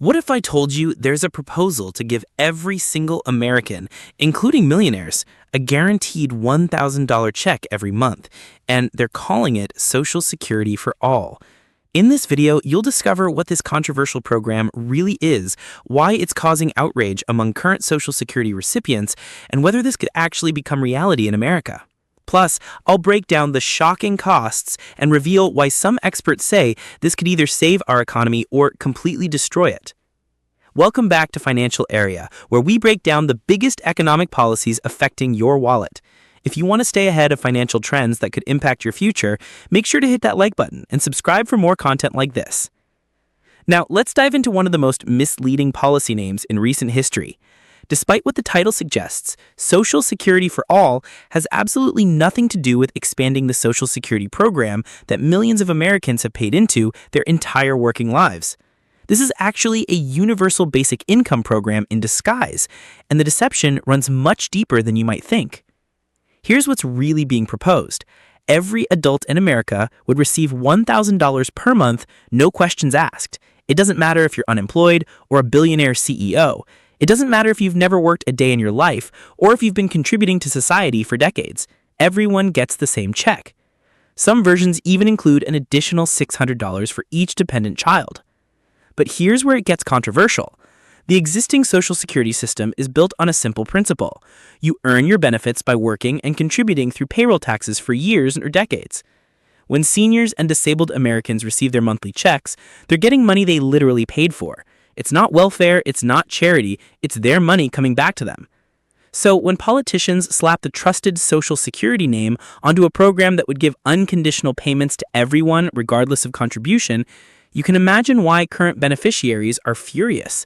What if I told you there's a proposal to give every single American, including millionaires, a guaranteed $1,000 check every month, and they're calling it Social Security for All? In this video, you'll discover what this controversial program really is, why it's causing outrage among current Social Security recipients, and whether this could actually become reality in America. Plus, I'll break down the shocking costs and reveal why some experts say this could either save our economy or completely destroy it. Welcome back to Financial Area, where we break down the biggest economic policies affecting your wallet. If you want to stay ahead of financial trends that could impact your future, make sure to hit that like button and subscribe for more content like this. Now, let's dive into one of the most misleading policy names in recent history. Despite what the title suggests, Social Security for All has absolutely nothing to do with expanding the Social Security program that millions of Americans have paid into their entire working lives. This is actually a universal basic income program in disguise, and the deception runs much deeper than you might think. Here's what's really being proposed. Every adult in America would receive $1,000 per month, no questions asked. It doesn't matter if you're unemployed or a billionaire CEO. It doesn't matter if you've never worked a day in your life or if you've been contributing to society for decades. Everyone gets the same check. Some versions even include an additional $600 for each dependent child. But here's where it gets controversial. The existing Social Security system is built on a simple principle. You earn your benefits by working and contributing through payroll taxes for years or decades. When seniors and disabled Americans receive their monthly checks, they're getting money they literally paid for. It's not welfare, it's not charity, it's their money coming back to them. So when politicians slap the trusted Social Security name onto a program that would give unconditional payments to everyone regardless of contribution, you can imagine why current beneficiaries are furious.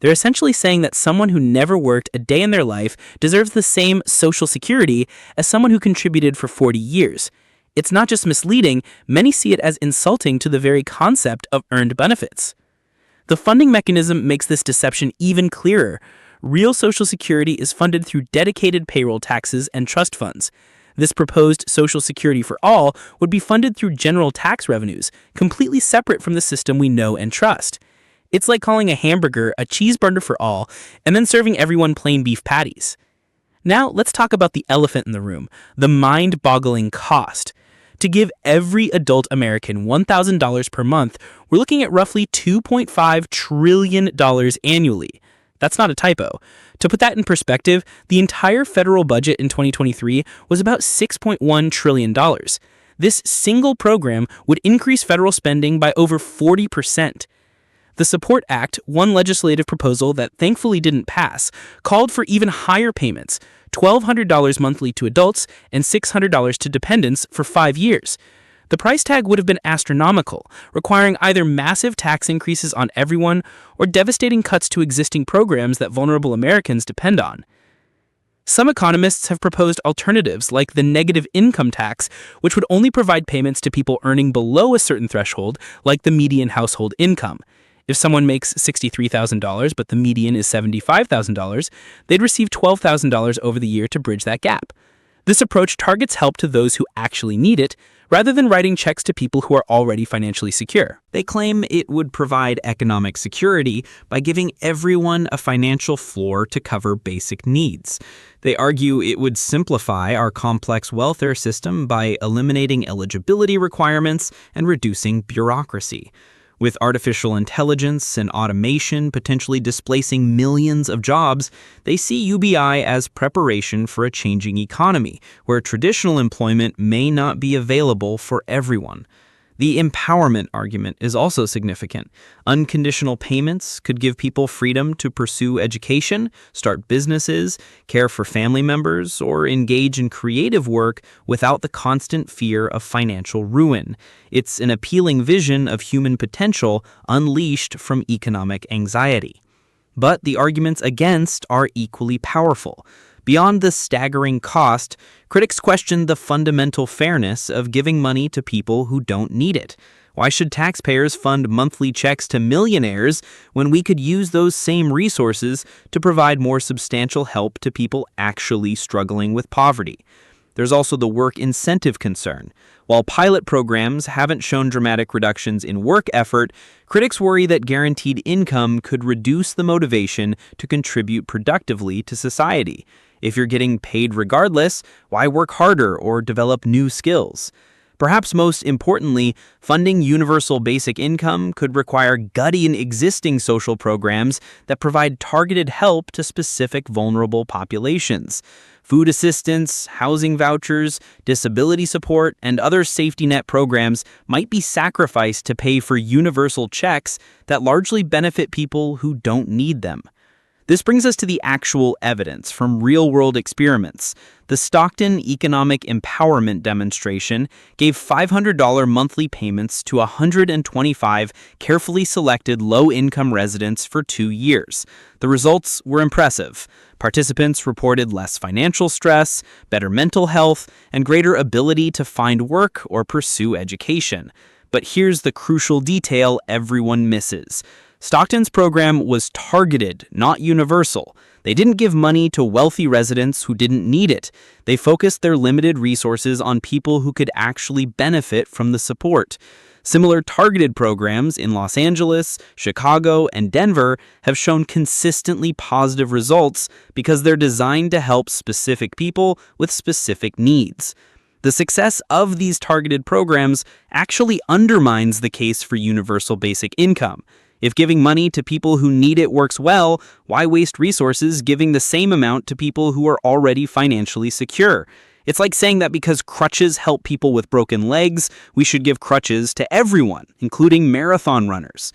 They're essentially saying that someone who never worked a day in their life deserves the same Social Security as someone who contributed for 40 years. It's not just misleading, many see it as insulting to the very concept of earned benefits. The funding mechanism makes this deception even clearer. Real Social Security is funded through dedicated payroll taxes and trust funds. This proposed Social Security for All would be funded through general tax revenues, completely separate from the system we know and trust. It's like calling a hamburger a cheeseburger for all and then serving everyone plain beef patties. Now, let's talk about the elephant in the room, the mind-boggling cost. To give every adult American $1,000 per month, we're looking at roughly $2.5 trillion annually. That's not a typo. To put that in perspective, the entire federal budget in 2023 was about $6.1 trillion. This single program would increase federal spending by over 40%. The SUPPORT Act, one legislative proposal that thankfully didn't pass, called for even higher payments, $1,200 monthly to adults and $600 to dependents for 5 years. The price tag would have been astronomical, requiring either massive tax increases on everyone or devastating cuts to existing programs that vulnerable Americans depend on. Some economists have proposed alternatives like the negative income tax, which would only provide payments to people earning below a certain threshold, like the median household income. If someone makes $63,000 but the median is $75,000, they'd receive $12,000 over the year to bridge that gap. This approach targets help to those who actually need it, rather than writing checks to people who are already financially secure. They claim it would provide economic security by giving everyone a financial floor to cover basic needs. They argue it would simplify our complex welfare system by eliminating eligibility requirements and reducing bureaucracy. With artificial intelligence and automation potentially displacing millions of jobs, they see UBI as preparation for a changing economy, where traditional employment may not be available for everyone. The empowerment argument is also significant. Unconditional payments could give people freedom to pursue education, start businesses, care for family members, or engage in creative work without the constant fear of financial ruin. It's an appealing vision of human potential unleashed from economic anxiety. But the arguments against are equally powerful. Beyond the staggering cost, critics question the fundamental fairness of giving money to people who don't need it. Why should taxpayers fund monthly checks to millionaires when we could use those same resources to provide more substantial help to people actually struggling with poverty? There's also the work incentive concern. While pilot programs haven't shown dramatic reductions in work effort, critics worry that guaranteed income could reduce the motivation to contribute productively to society. If you're getting paid regardless, why work harder or develop new skills? Perhaps most importantly, funding universal basic income could require gutting existing social programs that provide targeted help to specific vulnerable populations. Food assistance, housing vouchers, disability support, and other safety net programs might be sacrificed to pay for universal checks that largely benefit people who don't need them. This brings us to the actual evidence from real-world experiments. The Stockton Economic Empowerment Demonstration gave $500 monthly payments to 125 carefully selected low-income residents for 2 years. The results were impressive. Participants reported less financial stress, better mental health, and greater ability to find work or pursue education. But here's the crucial detail everyone misses. Stockton's program was targeted, not universal. They didn't give money to wealthy residents who didn't need it. They focused their limited resources on people who could actually benefit from the support. Similar targeted programs in Los Angeles, Chicago, and Denver have shown consistently positive results because they're designed to help specific people with specific needs. The success of these targeted programs actually undermines the case for universal basic income. If giving money to people who need it works well, why waste resources giving the same amount to people who are already financially secure? It's like saying that because crutches help people with broken legs, we should give crutches to everyone, including marathon runners.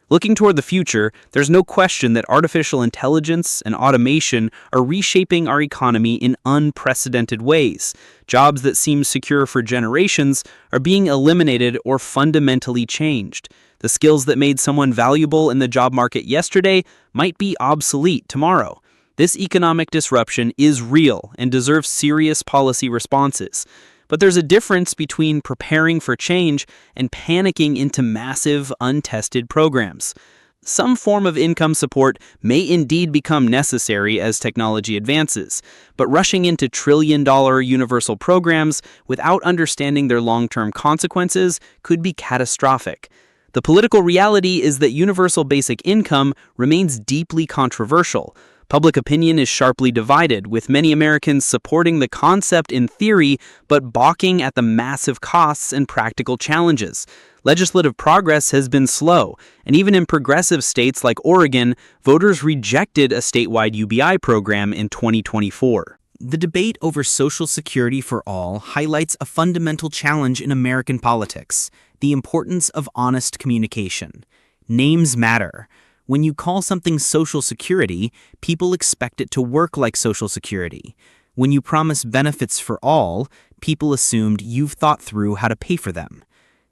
Looking toward the future, there's no question that artificial intelligence and automation are reshaping our economy in unprecedented ways. Jobs that seemed secure for generations are being eliminated or fundamentally changed. The skills that made someone valuable in the job market yesterday might be obsolete tomorrow. This economic disruption is real and deserves serious policy responses. But there's a difference between preparing for change and panicking into massive, untested programs. Some form of income support may indeed become necessary as technology advances, but rushing into trillion-dollar universal programs without understanding their long-term consequences could be catastrophic. The political reality is that universal basic income remains deeply controversial. Public opinion is sharply divided, with many Americans supporting the concept in theory but balking at the massive costs and practical challenges. Legislative progress has been slow, and even in progressive states like Oregon, voters rejected a statewide UBI program in 2024. The debate over Social Security for all highlights a fundamental challenge in American politics: the importance of honest communication. Names matter. When you call something Social Security, people expect it to work like Social Security. When you promise benefits for all, people assumed you've thought through how to pay for them.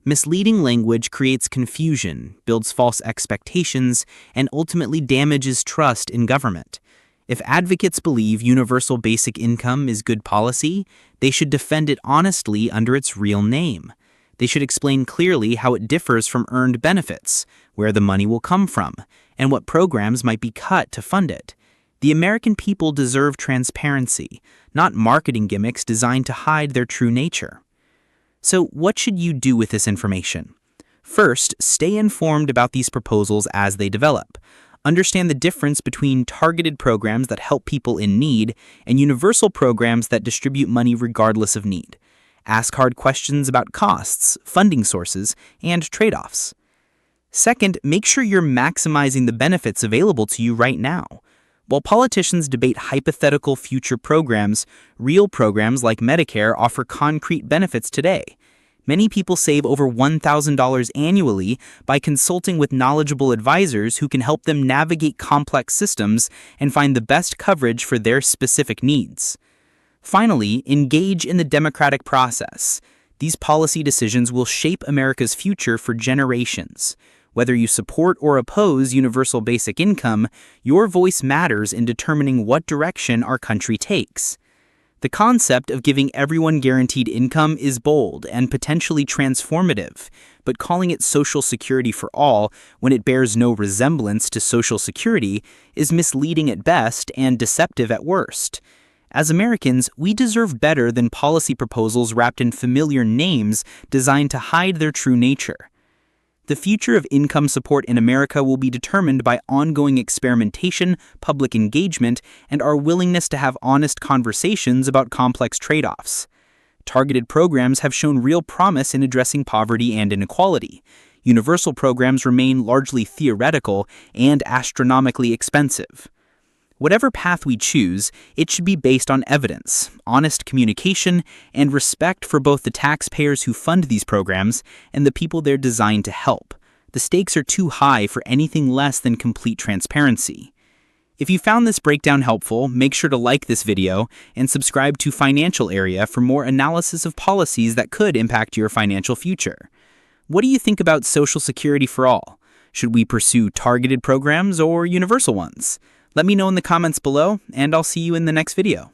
Misleading language creates confusion, builds false expectations, and ultimately damages trust in government. If advocates believe universal basic income is good policy, they should defend it honestly under its real name. They should explain clearly how it differs from earned benefits, where the money will come from, and what programs might be cut to fund it. The American people deserve transparency, not marketing gimmicks designed to hide their true nature. So, what should you do with this information? First, stay informed about these proposals as they develop. Understand the difference between targeted programs that help people in need and universal programs that distribute money regardless of need. Ask hard questions about costs, funding sources, and trade-offs. Second, make sure you're maximizing the benefits available to you right now. While politicians debate hypothetical future programs, real programs like Medicare offer concrete benefits today. Many people save over $1,000 annually by consulting with knowledgeable advisors who can help them navigate complex systems and find the best coverage for their specific needs. Finally, engage in the democratic process. These policy decisions will shape America's future for generations. Whether you support or oppose universal basic income, your voice matters in determining what direction our country takes. The concept of giving everyone guaranteed income is bold and potentially transformative, but calling it Social Security for all when it bears no resemblance to Social Security is misleading at best and deceptive at worst. As Americans, we deserve better than policy proposals wrapped in familiar names designed to hide their true nature. The future of income support in America will be determined by ongoing experimentation, public engagement, and our willingness to have honest conversations about complex trade-offs. Targeted programs have shown real promise in addressing poverty and inequality. Universal programs remain largely theoretical and astronomically expensive. Whatever path we choose, it should be based on evidence, honest communication, and respect for both the taxpayers who fund these programs and the people they're designed to help. The stakes are too high for anything less than complete transparency. If you found this breakdown helpful, make sure to like this video and subscribe to Financial Area for more analysis of policies that could impact your financial future. What do you think about Social Security for all? Should we pursue targeted programs or universal ones? Let me know in the comments below, and I'll see you in the next video.